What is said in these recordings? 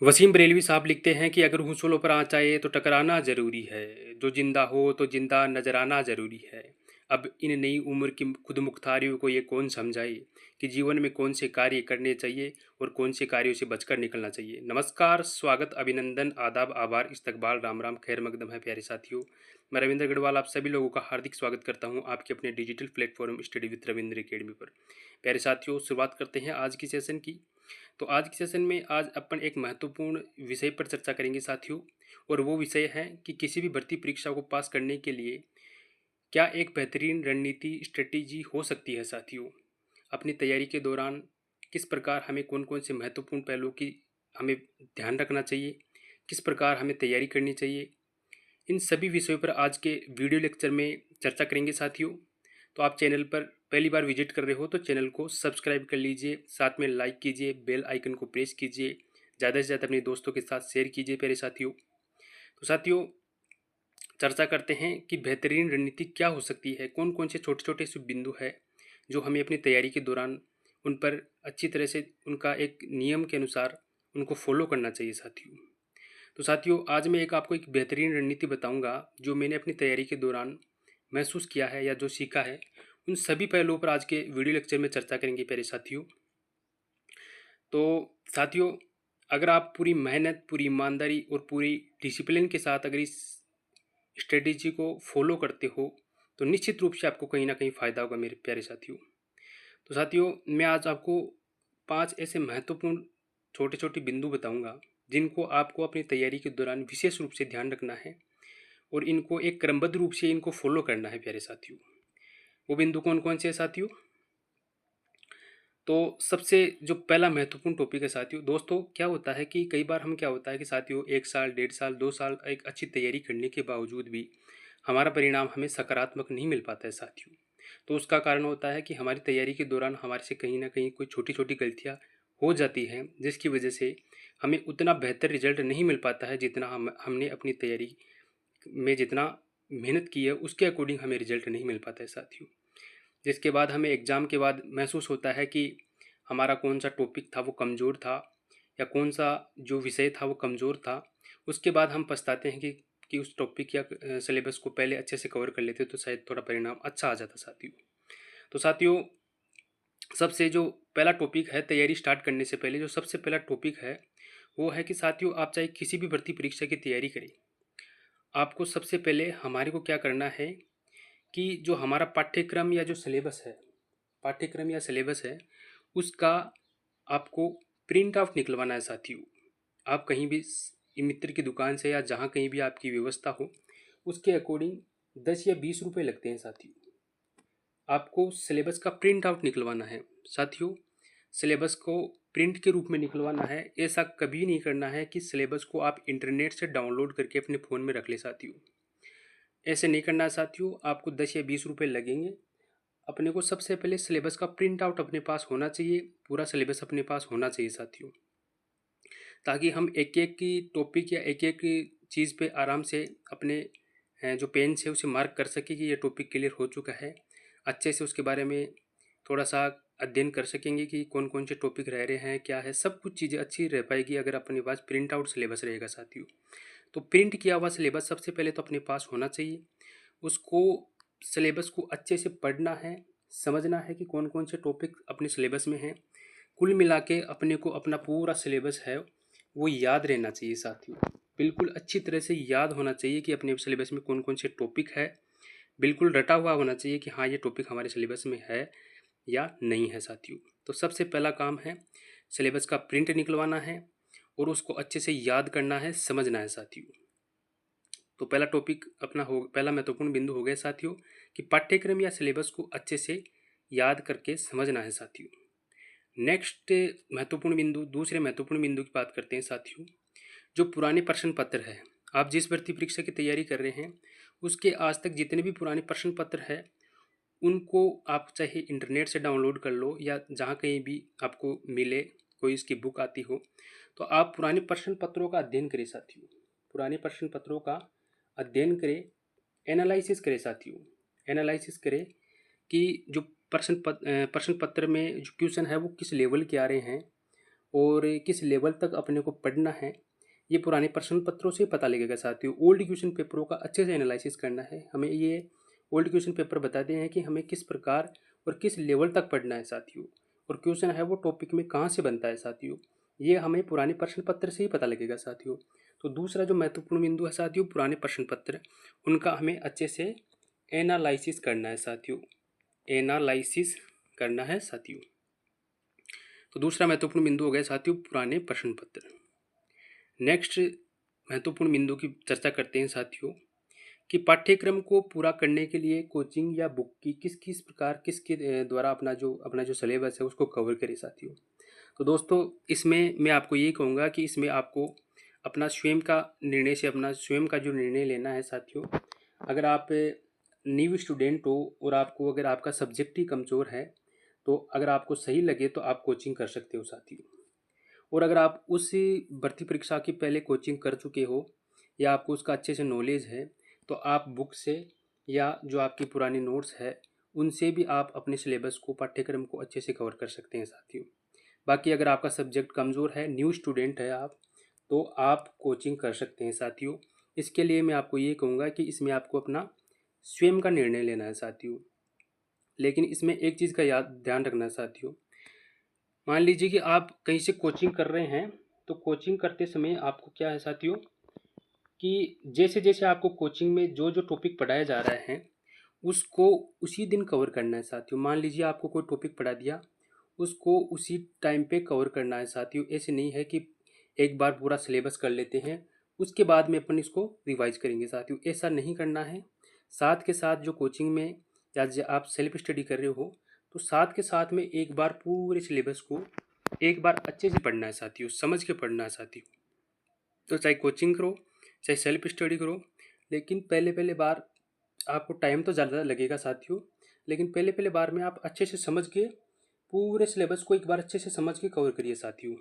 वसीम बरेलवी साहब लिखते हैं कि अगर हूसलों पर आँच आए तो टकराना ज़रूरी है, जो जिंदा हो तो जिंदा नजर आना ज़रूरी है। अब इन नई उम्र की खुद मुख्तारियों को ये कौन समझाए कि जीवन में कौन से कार्य करने चाहिए और कौन से कार्यों से बचकर निकलना चाहिए। नमस्कार, स्वागत, अभिनंदन, आदाब, आभार, इस्तकबाल, राम राम, खैर मकदम है प्यारे साथियों। मैं रविंद्र गढ़वाल आप सभी लोगों का हार्दिक स्वागत करता हूँ आपके अपने digital platform study with Ravindra academy पर। प्यारे साथियों, शुरुआत करते हैं आज की सेशन की। तो आज के सेशन में आज अपन एक महत्वपूर्ण विषय पर चर्चा करेंगे साथियों। और वो विषय है कि किसी भी भर्ती परीक्षा को पास करने के लिए क्या एक बेहतरीन रणनीति स्ट्रेटेजी हो सकती है साथियों। अपनी तैयारी के दौरान किस प्रकार हमें कौन कौन से महत्वपूर्ण पहलुओं की हमें ध्यान रखना चाहिए, किस प्रकार हमें तैयारी करनी चाहिए, इन सभी विषयों पर आज के वीडियो लेक्चर में चर्चा करेंगे साथियों। तो आप चैनल पर पहली बार विजिट कर रहे हो तो चैनल को सब्सक्राइब कर लीजिए, साथ में लाइक कीजिए, बेल आइकन को प्रेस कीजिए, ज़्यादा से ज़्यादा अपने दोस्तों के साथ शेयर कीजिए प्यारे साथियों। तो साथियों, चर्चा करते हैं कि बेहतरीन रणनीति क्या हो सकती है, कौन कौन से छोटे छोटे से बिंदु है जो हमें अपनी तैयारी के दौरान उन पर अच्छी तरह से उनका एक नियम के अनुसार उनको फॉलो करना चाहिए साथियों। तो साथियों, आज मैं आपको एक बेहतरीन रणनीति बताऊंगा जो मैंने अपनी तैयारी के दौरान महसूस किया है या जो सीखा है। उन सभी पहलुओं पर आज के वीडियो लेक्चर में चर्चा करेंगे प्यारे साथियों। तो साथियों, अगर आप पूरी मेहनत, पूरी ईमानदारी और पूरी डिसिप्लिन के साथ अगर इस स्ट्रेटेजी को फॉलो करते हो तो निश्चित रूप से आपको कहीं ना कहीं फ़ायदा होगा मेरे प्यारे साथियों। तो साथियों, मैं आज आपको 5 ऐसे महत्वपूर्ण छोटे छोटे बिंदु बताऊंगा जिनको आपको अपनी तैयारी के दौरान विशेष रूप से ध्यान रखना है और इनको एक क्रमबद्ध रूप से इनको फॉलो करना है प्यारे साथियों। वो बिंदु कौन कौन से हैं साथियों? तो सबसे जो पहला महत्वपूर्ण टॉपिक है साथियों, दोस्तों क्या होता है कि कई बार हम क्या होता है कि साथियों 1 साल, 1.5 साल, 2 साल एक अच्छी तैयारी करने के बावजूद भी हमारा परिणाम हमें सकारात्मक नहीं मिल पाता है साथियों। तो उसका कारण होता है कि हमारी तैयारी के दौरान हमारे से कहीं ना कहीं कोई छोटी छोटी गलतियाँ हो जाती हैं जिसकी वजह से हमें उतना बेहतर रिजल्ट नहीं मिल पाता है जितना हमने अपनी तैयारी में जितना मेहनत की है उसके अकॉर्डिंग हमें रिजल्ट नहीं मिल पाता है साथियों। जिसके बाद हमें एग्ज़ाम के बाद महसूस होता है कि हमारा कौन सा टॉपिक था वो कमज़ोर था या कौन सा जो विषय था वो कमज़ोर था। उसके बाद हम पछताते हैं कि उस टॉपिक या सिलेबस को पहले अच्छे से कवर कर लेते तो शायद थोड़ा परिणाम अच्छा आ जाता साथियों। तो साथियों, सबसे जो पहला टॉपिक है तैयारी स्टार्ट करने से पहले, जो सबसे पहला टॉपिक है वो है कि साथियों, आप चाहे किसी भी भर्ती परीक्षा की तैयारी करें, आपको सबसे पहले हमारे को क्या करना है कि जो हमारा पाठ्यक्रम या जो सिलेबस है, पाठ्यक्रम या सिलेबस है, उसका आपको प्रिंट आउट निकलवाना है साथियों। आप कहीं भी मित्र की दुकान से या जहाँ कहीं भी आपकी व्यवस्था हो उसके अकॉर्डिंग 10 या 20 रुपये लगते हैं साथियों। आपको सिलेबस का प्रिंट आउट निकलवाना है साथियों। सिलेबस को प्रिंट के रूप में निकलवाना है। ऐसा कभी नहीं करना है कि सिलेबस को आप इंटरनेट से डाउनलोड करके अपने फ़ोन में रख ले साथियों। ऐसे नहीं करना है साथियों। आपको 10 या 20 रुपये लगेंगे। अपने को सबसे पहले सिलेबस का प्रिंट आउट अपने पास होना चाहिए, पूरा सिलेबस अपने पास होना चाहिए साथियों, ताकि हम एक एक की टॉपिक या एक एक चीज़ पे आराम से अपने जो पेन से उसे मार्क कर सके कि ये टॉपिक क्लियर हो चुका है। अच्छे से उसके बारे में थोड़ा सा अध्ययन कर सकेंगे कि कौन कौन से टॉपिक रह रहे हैं, क्या है, सब कुछ चीज़ें अच्छी रह पाएगी अगर अपने पास प्रिंट आउट सिलेबस रहेगा साथियों। तो प्रिंट किया हुआ सिलेबस सबसे पहले तो अपने पास होना चाहिए। उसको सिलेबस को अच्छे से पढ़ना है, समझना है कि कौन कौन से टॉपिक अपने सिलेबस में हैं। कुल मिला के अपने को अपना पूरा सिलेबस है वो याद रहना चाहिए साथियों। बिल्कुल अच्छी तरह से याद होना चाहिए कि अपने सिलेबस में कौन कौन से टॉपिक है। बिल्कुल रटा हुआ होना चाहिए कि हाँ, ये टॉपिक हमारे सिलेबस में है या नहीं है साथियों। तो सबसे पहला काम है सिलेबस का प्रिंट निकलवाना है और उसको अच्छे से याद करना है, समझना है साथियों। तो पहला टॉपिक अपना हो, पहला महत्वपूर्ण बिंदु हो गया साथियों कि पाठ्यक्रम या सिलेबस को अच्छे से याद करके समझना है साथियों। नेक्स्ट महत्वपूर्ण बिंदु, दूसरे महत्वपूर्ण बिंदु की बात करते हैं साथियों। जो पुराने प्रश्न पत्र है, आप जिस भर्ती परीक्षा की तैयारी कर रहे हैं उसके आज तक जितने भी पुराने प्रश्न पत्र है उनको आप चाहे इंटरनेट से डाउनलोड कर लो या जहाँ कहीं भी आपको मिले, कोई इसकी बुक आती हो, तो आप पुराने प्रश्न पत्रों का अध्ययन करें साथियों। पुराने प्रश्न पत्रों का अध्ययन करें, एनालिसिस करें साथियों। एनालिसिस करें कि जो प्रश्न पत्र में जो क्वेश्चन है वो किस लेवल के आ रहे हैं और किस लेवल तक अपने को पढ़ना है, ये पुराने प्रश्न पत्रों से पता लगेगा साथियों। ओल्ड क्वेश्चन पेपरों का अच्छे से एनालिसिस करना है हमें। ये ओल्ड क्वेश्चन पेपर बताते हैं कि हमें किस प्रकार और किस लेवल तक पढ़ना है साथियों, और क्वेश्चन है वो टॉपिक में कहाँ से बनता है साथियों, ये हमें पुराने प्रश्न पत्र से ही पता लगेगा साथियों। तो दूसरा जो महत्वपूर्ण बिंदु है साथियों, पुराने प्रश्न पत्र, उनका हमें अच्छे से एनालिसिस करना है साथियों, एनालिसिस करना है साथियों। तो दूसरा महत्वपूर्ण बिंदु हो गया साथियों पुराने प्रश्न पत्र। नेक्स्ट महत्वपूर्ण बिंदु की चर्चा करते हैं साथियों कि पाठ्यक्रम को पूरा करने के लिए कोचिंग या बुक की किस किस प्रकार किसके द्वारा अपना जो सिलेबस है उसको कवर करें साथियों। तो दोस्तों इसमें मैं आपको ये कहूँगा कि इसमें आपको अपना स्वयं का निर्णय से अपना स्वयं का जो निर्णय लेना है साथियों। अगर आप न्यू स्टूडेंट हो और आपको अगर आपका सब्जेक्ट ही कमज़ोर है, तो अगर आपको सही लगे तो आप कोचिंग कर सकते हो साथियों। और अगर आप उस भर्ती परीक्षा की पहले कोचिंग कर चुके हो या आपको उसका अच्छे से नॉलेज है, तो आप बुक से या जो आपकी पुरानी नोट्स है उनसे भी आप अपने सिलेबस को पाठ्यक्रम को अच्छे से कवर कर सकते हैं साथियों। बाकी अगर आपका सब्जेक्ट कमज़ोर है, न्यू स्टूडेंट है आप, तो आप कोचिंग कर सकते हैं साथियों। इसके लिए मैं आपको ये कहूँगा कि इसमें आपको अपना स्वयं का निर्णय लेना है साथियों। लेकिन इसमें एक चीज़ का याद ध्यान रखना है साथियों। मान लीजिए कि आप कहीं से कोचिंग कर रहे हैं, तो कोचिंग करते समय आपको क्या है साथियों कि जैसे जैसे आपको कोचिंग में जो जो टॉपिक पढ़ाया जा रहा है उसको उसी दिन कवर करना है साथियों। मान लीजिए आपको कोई टॉपिक पढ़ा दिया, उसको उसी टाइम पे कवर करना है साथियों। ऐसे नहीं है कि एक बार पूरा सिलेबस कर लेते हैं उसके बाद में अपन इसको रिवाइज करेंगे साथियों, ऐसा नहीं करना है। साथ के साथ जो कोचिंग में या आप सेल्फ स्टडी कर रहे हो, तो साथ के साथ में एक बार पूरे सिलेबस को एक बार अच्छे से पढ़ना है साथियों, समझ के पढ़ना है साथियों। तो चाहे कोचिंग करो चाहे सेल्फ स्टडी करो, लेकिन पहले पहले बार आपको टाइम तो ज़्यादा लगेगा साथियों, लेकिन पहले पहले बार में आप अच्छे से समझ के पूरे सिलेबस को एक बार अच्छे से समझ के कवर करिए साथियों।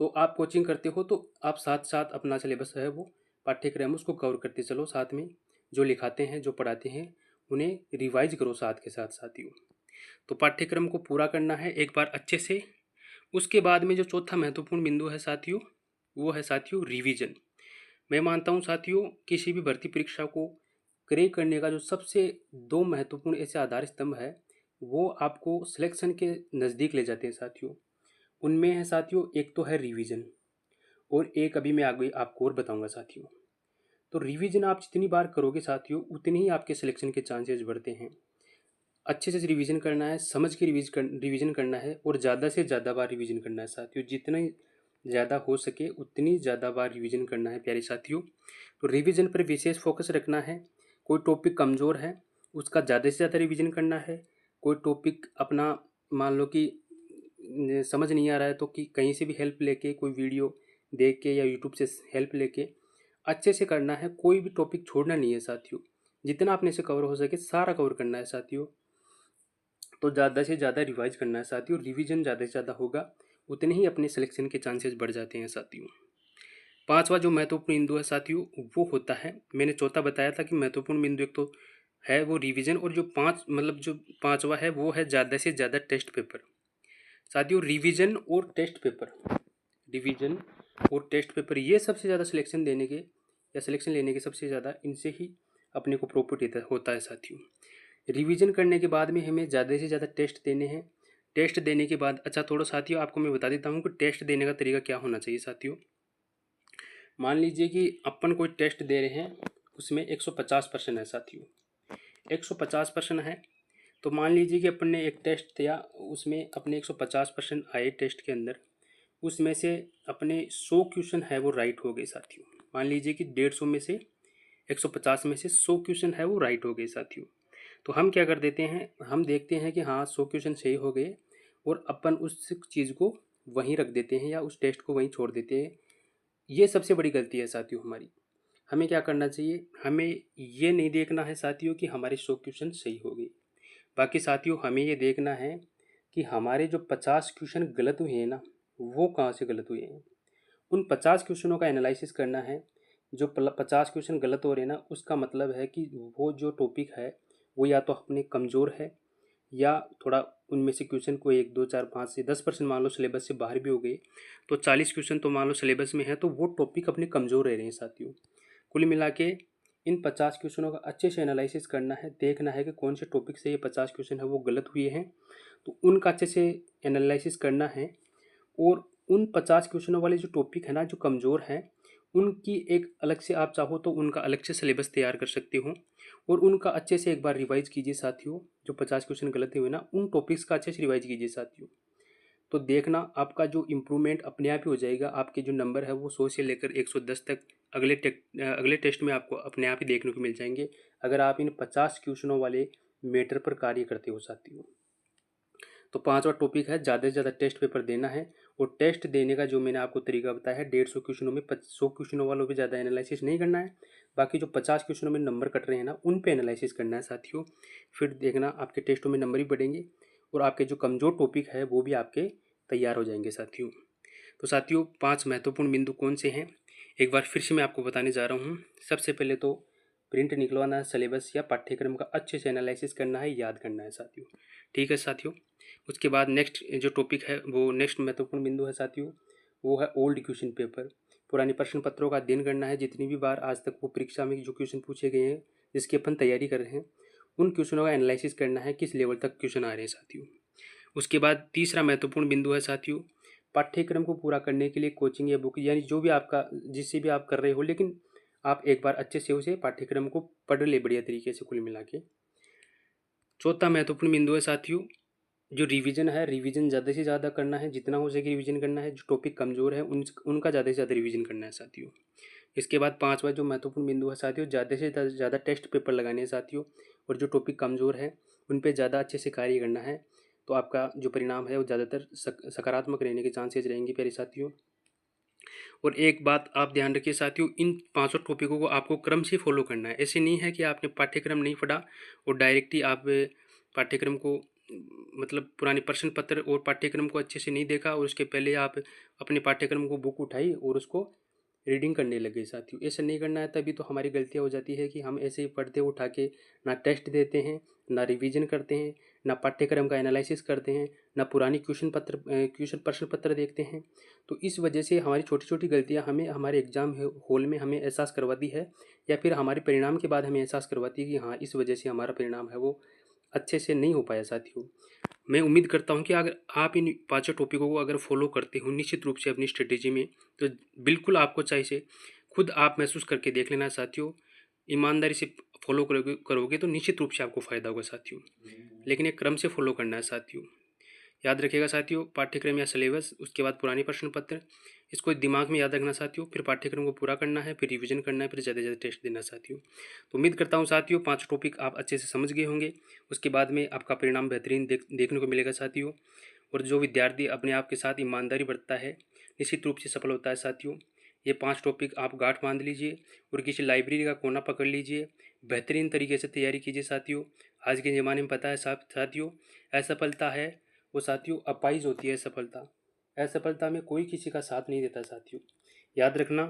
तो आप कोचिंग करते हो तो आप साथ साथ अपना सिलेबस है वो पाठ्यक्रम उसको कवर करते चलो, साथ में जो लिखाते हैं जो पढ़ाते हैं उन्हें रिवाइज करो साथ के साथ साथियों। तो पाठ्यक्रम को पूरा करना है एक बार अच्छे से। उसके बाद में जो चौथा महत्वपूर्ण बिंदु है साथियों, वो है साथियों रिवीजन। मैं मानता हूँ साथियों किसी भी भर्ती परीक्षा को क्रैक करने का जो सबसे दो महत्वपूर्ण ऐसे आधार स्तंभ है वो आपको सिलेक्शन के नज़दीक ले जाते हैं साथियों। उनमें है साथियों एक तो है रिवीजन, और एक अभी मैं आगे आपको और बताऊंगा साथियों। तो रिवीजन आप जितनी बार करोगे साथियों उतनी ही आपके सिलेक्शन के चांसेस बढ़ते हैं। अच्छे से रिवीजन करना है, समझ के रिवीजन करना है, और ज़्यादा से ज़्यादा बार रिवीजन करना है साथियों। जितना ज़्यादा हो सके उतनी ज़्यादा बार रिवीजन करना है प्यारे साथियों। तो रिवीजन पर विशेष फोकस रखना है। कोई टॉपिक कमज़ोर है उसका ज़्यादा से ज़्यादा रिवीजन करना है। कोई टॉपिक अपना मान लो कि समझ नहीं आ रहा है तो कि कहीं से भी हेल्प लेके कोई वीडियो देख के या यूट्यूब से हेल्प लेके अच्छे से करना है। कोई भी टॉपिक छोड़ना नहीं है साथियों, जितना अपने से कवर हो सके सारा कवर करना है साथियों। तो ज़्यादा से ज़्यादा रिवाइज करना है साथियों। रिवीजन ज़्यादा से ज़्यादा होगा उतने ही अपने सिलेक्शन के चांसेस बढ़ जाते हैं साथियों। पांचवा जो महत्वपूर्ण बिंदु है साथियों वो होता है, मैंने चौथा बताया था कि महत्वपूर्ण बिंदु एक तो है वो रिवीजन, और जो जो पांचवा है वो है ज़्यादा से ज़्यादा टेस्ट पेपर साथियों। रिवीजन और टेस्ट पेपर ये सबसे ज़्यादा सिलेक्शन देने के या सिलेक्शन लेने के सबसे ज़्यादा इनसे ही अपने को प्रॉफिट होता है साथियों। रिवीजन करने के बाद में हमें ज़्यादा से ज़्यादा टेस्ट देने हैं। टेस्ट देने के बाद अच्छा थोड़ा साथियों आपको मैं बता देता हूँ कि टेस्ट देने का तरीका क्या होना चाहिए साथियों। मान लीजिए कि अपन कोई टेस्ट दे रहे हैं उसमें 150% है साथियों, 150% है। तो मान लीजिए कि अपन ने एक टेस्ट दिया उसमें अपने 150% आए टेस्ट के अंदर, उसमें से अपने 100 क्वेश्चन है वो राइट हो गए साथियों। मान लीजिए कि 150 में से 150 में से 100 क्वेश्चन है वो राइट हो गए साथियों। तो हम क्या कर देते हैं, हम देखते हैं कि हाँ 100 क्वेश्चन सही हो गए, और अपन उस चीज़ को वहीं रख देते हैं या उस टेस्ट को वहीं छोड़ देते हैं। ये सबसे बड़ी गलती है साथियों हमारी। हमें क्या करना चाहिए, हमें ये नहीं देखना है साथियों कि हमारे 100 क्वेश्चन सही हो गए। बाकी साथियों हमें ये देखना है कि हमारे जो 50 क्वेश्चन गलत हुए हैं ना, वो कहाँ से गलत हुए हैं। उन 50 क्वेश्चनों का एनालिसिस करना है। जो 50 क्वेश्चन गलत हो रहे हैं ना, उसका मतलब है कि वो जो टॉपिक है वो या तो अपने कमज़ोर है, या थोड़ा उनमें से क्वेश्चन को 1 2 4 5 से 10% मान लो सिलेबस से बाहर भी हो गए, तो 40 क्वेश्चन तो मान लो सिलेबस में है, तो वो टॉपिक अपने कमज़ोर रह रहे हैं साथियों। कुल मिला के इन 50 क्वेश्चनों का अच्छे से एनालिसिस करना है, देखना है कि कौन से टॉपिक से ये 50 क्वेश्चन है वो गलत हुए हैं, तो उनका अच्छे से एनालिसिस करना है। और उन 50 क्वेश्चनों वाले जो टॉपिक है ना जो कमज़ोर हैं, उनकी एक अलग से आप चाहो तो उनका अलग से सिलेबस तैयार कर सकते हो और उनका अच्छे से एक बार रिवाइज कीजिए साथियों। जो 50 क्वेश्चन गलत हुए ना, उन टॉपिक्स का अच्छे से रिवाइज कीजिए साथियों। तो देखना आपका जो इम्प्रूवमेंट अपने आप ही हो जाएगा। आपके जो नंबर है वो 100 से लेकर 110 तक अगले टेस्ट में आपको अपने आप ही देखने को मिल जाएंगे, अगर आप इन 50 क्वेश्चनों वाले मैटर पर कार्य करते हो साथियों। तो पांचवा टॉपिक है ज़्यादा से ज़्यादा टेस्ट पेपर देना है। और टेस्ट देने का जो मैंने आपको तरीका बताया है, 150 क्वेश्चनों में 100 क्वेश्चनों वालों पे ज़्यादा एनालिसिस नहीं करना है। बाकी जो 50 क्वेश्चनों में नंबर कट रहे हैं ना, उन पे एनालिसिस करना है साथियों। फिर देखना आपके टेस्टों में नंबर भी बढ़ेंगे और आपके जो कमज़ोर टॉपिक है वो भी आपके तैयार हो जाएंगे साथियों। तो साथियों 5 महत्वपूर्ण बिंदु कौन से हैं, एक बार फिर से मैं आपको बताने जा रहा हूँ। सबसे पहले तो प्रिंट निकलवाना है, सिलेबस या पाठ्यक्रम का अच्छे से एनालिसिस करना है, याद करना है साथियों। ठीक है साथियों। उसके बाद नेक्स्ट जो टॉपिक है, वो नेक्स्ट महत्वपूर्ण बिंदु है साथियों, वो है ओल्ड क्वेश्चन पेपर। पुराने प्रश्न पत्रों का अध्ययन करना है, जितनी भी बार आज तक वो परीक्षा में जो क्वेश्चन पूछे गए हैं जिसकी अपन तैयारी कर रहे हैं, उन क्वेश्चनों का एनालिसिस करना है, किस लेवल तक क्वेश्चन आ रहे हैं साथियों। उसके बाद तीसरा महत्वपूर्ण बिंदु है साथियों, पाठ्यक्रम को पूरा करने के लिए कोचिंग या बुक, यानी जो भी आपका जिससे भी आप कर रहे हो, लेकिन आप एक बार अच्छे से उसे पाठ्यक्रम को पढ़ ले बढ़िया तरीके से कुल मिला के। चौथा महत्वपूर्ण बिंदु है साथियों, जो रिवीजन है, रिवीजन ज़्यादा से ज़्यादा करना है, जितना हो सके रिवीजन करना है। जो टॉपिक कमज़ोर है उनका ज़्यादा से ज़्यादा रिवीजन करना है साथियों। इसके बाद पांचवा जो महत्वपूर्ण बिंदु है साथियों, ज़्यादा से ज़्यादा टेस्ट पेपर लगाने हैं साथियों। और जो टॉपिक कमज़ोर है उन पर ज़्यादा अच्छे से कार्य करना है, तो आपका जो परिणाम है वो ज़्यादातर सकारात्मक रहने के चांसेज रहेंगे प्यारे साथियों। और एक बात आप ध्यान रखिए साथियों, इन पांचों टॉपिकों को आपको क्रम से फॉलो करना है। ऐसे नहीं है कि आपने पाठ्यक्रम नहीं पढ़ा और डायरेक्ट ही आप पाठ्यक्रम को मतलब पुराने प्रश्न पत्र और पाठ्यक्रम को अच्छे से नहीं देखा और उसके पहले आप अपने पाठ्यक्रम को बुक उठाई और उसको रीडिंग करने लगे साथियों। ऐसा नहीं करना है, तभी तो हमारी गलतियाँ हो जाती है कि हम ऐसे ही पढ़ते उठा के ना टेस्ट देते हैं, ना रिवीजन करते हैं, ना पाठ्यक्रम का एनालिसिस करते हैं, ना पुरानी क्वेश्चन प्रश्न पत्र देखते हैं। तो इस वजह से हमारी छोटी छोटी गलतियाँ हमें हमारे एग्जाम हॉल में हमें एहसास करवाती है, या फिर हमारे परिणाम के बाद हमें एहसास करवाती है कि हाँ इस वजह से हमारा परिणाम है वो अच्छे से नहीं हो पाया साथियों। मैं उम्मीद करता हूँ कि अगर आप इन पांचों टॉपिकों को अगर फॉलो करते हो निश्चित रूप से अपनी स्ट्रेटेजी में, तो बिल्कुल आपको चाहिए से खुद आप महसूस करके देख लेना साथियों। ईमानदारी से फॉलो करोगे तो निश्चित रूप से आपको फ़ायदा होगा साथियों। लेकिन एक क्रम से फॉलो करना है साथियों। याद रखिएगा साथियों, पाठ्यक्रम या सिलेबस, उसके बाद पुराने प्रश्न पत्र, इसको दिमाग में याद रखना साथियों। फिर पाठ्यक्रम को पूरा करना है, फिर रिवीजन करना है, फिर ज़्यादा से ज़्यादा टेस्ट देना साथियों। तो उम्मीद करता हूँ साथियों 5 टॉपिक आप अच्छे से समझ गए होंगे। उसके बाद में आपका परिणाम बेहतरीन देखने को मिलेगा साथियों। और जो विद्यार्थी अपने आप के साथ ईमानदारी बरतता है निश्चित रूप से सफल होता है साथियों। ये 5 टॉपिक आप गांठ बांध लीजिए और किसी लाइब्रेरी का कोना पकड़ लीजिए, बेहतरीन तरीके से तैयारी कीजिए साथियों। आज के ज़माने में पता है साथियों, असफलता है वो साथियों अपाइज होती है सफलता। असफलता में कोई किसी का साथ नहीं देता साथियों। याद रखना,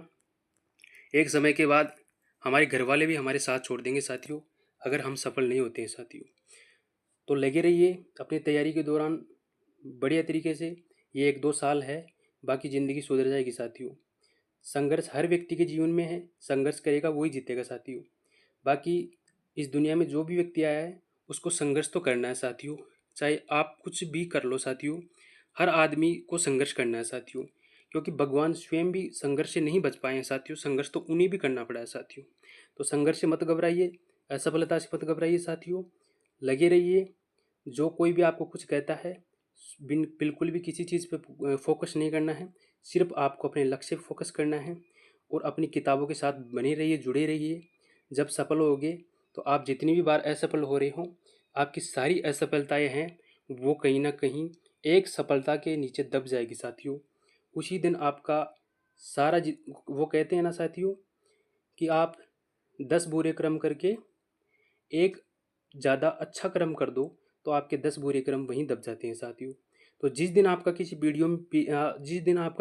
एक समय के बाद हमारे घर वाले भी हमारे साथ छोड़ देंगे साथियों, अगर हम सफल नहीं होते हैं साथियों। तो लगे रहिए अपनी तैयारी के दौरान बढ़िया तरीके से। ये 1 2 साल है, बाकी ज़िंदगी सुधर जाएगी साथियों। संघर्ष हर व्यक्ति के जीवन में है, संघर्ष करेगा वही जीतेगा साथियों। बाकी इस दुनिया में जो भी व्यक्ति आया है उसको संघर्ष तो करना है साथियों, चाहे आप कुछ भी कर लो साथियों। हर आदमी को संघर्ष करना है साथियों, क्योंकि भगवान स्वयं भी संघर्ष से नहीं बच पाए हैं साथियों। संघर्ष तो उन्हें भी करना पड़ा है साथियों। तो संघर्ष से मत घबराइए, असफलता से मत घबराइए साथियों। लगे रहिए। जो कोई भी आपको कुछ कहता है, बिल्कुल भी किसी चीज़ पे फोकस नहीं करना है, सिर्फ आपको अपने लक्ष्य पे फोकस करना है और अपनी किताबों के साथ बने रहिए, जुड़े रहिए। जब सफल होगे तो आप जितनी भी बार असफल हो रहे हो, आपकी सारी असफलताएं हैं वो कहीं ना कहीं एक सफलता के नीचे दब जाएगी साथियों। उसी दिन आपका वो कहते हैं ना साथियों कि आप 10 बुरे कर्म करके एक ज़्यादा अच्छा कर्म कर दो, तो आपके 10 बुरे कर्म वहीं दब जाते हैं साथियों। तो जिस दिन आपका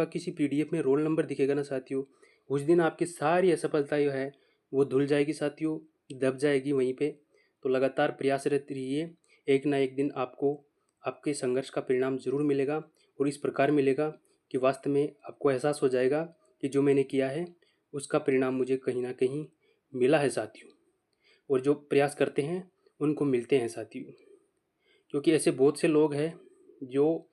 किसी पीडीएफ में रोल नंबर दिखेगा ना साथियों, उस दिन आपकी सारी असफलता जो है वो धुल जाएगी साथियों, दब जाएगी वहीं पे। तो लगातार प्रयासरत रहिए, एक ना एक दिन आपको आपके संघर्ष का परिणाम ज़रूर मिलेगा, और इस प्रकार मिलेगा कि वास्तव में आपको एहसास हो जाएगा कि जो मैंने किया है उसका परिणाम मुझे कहीं ना कहीं मिला है साथियों। और जो प्रयास करते हैं उनको मिलते हैं साथियों, क्योंकि ऐसे बहुत से लोग हैं जो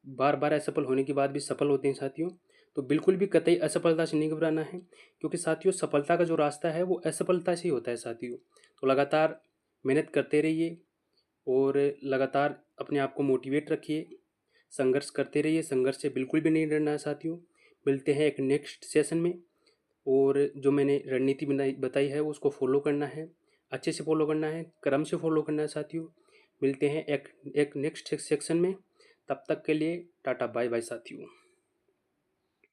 बार बार असफल होने के बाद भी सफल होते हैं साथियों। तो बिल्कुल भी कतई असफलता से नहीं घबराना है, क्योंकि साथियों सफलता का जो रास्ता है वो असफलता से ही होता है साथियों। तो लगातार मेहनत करते रहिए और लगातार अपने आप को मोटिवेट रखिए, संघर्ष करते रहिए, संघर्ष से बिल्कुल भी नहीं डरना है साथियों। मिलते हैं एक नेक्स्ट सेशन में, और जो मैंने रणनीति बताई है उसको फॉलो करना है, अच्छे से फॉलो करना है, क्रम से फॉलो करना है साथियों। मिलते हैं एक नेक्स्ट सेक्शन में, तब तक के लिए टाटा बाय बाय साथियों।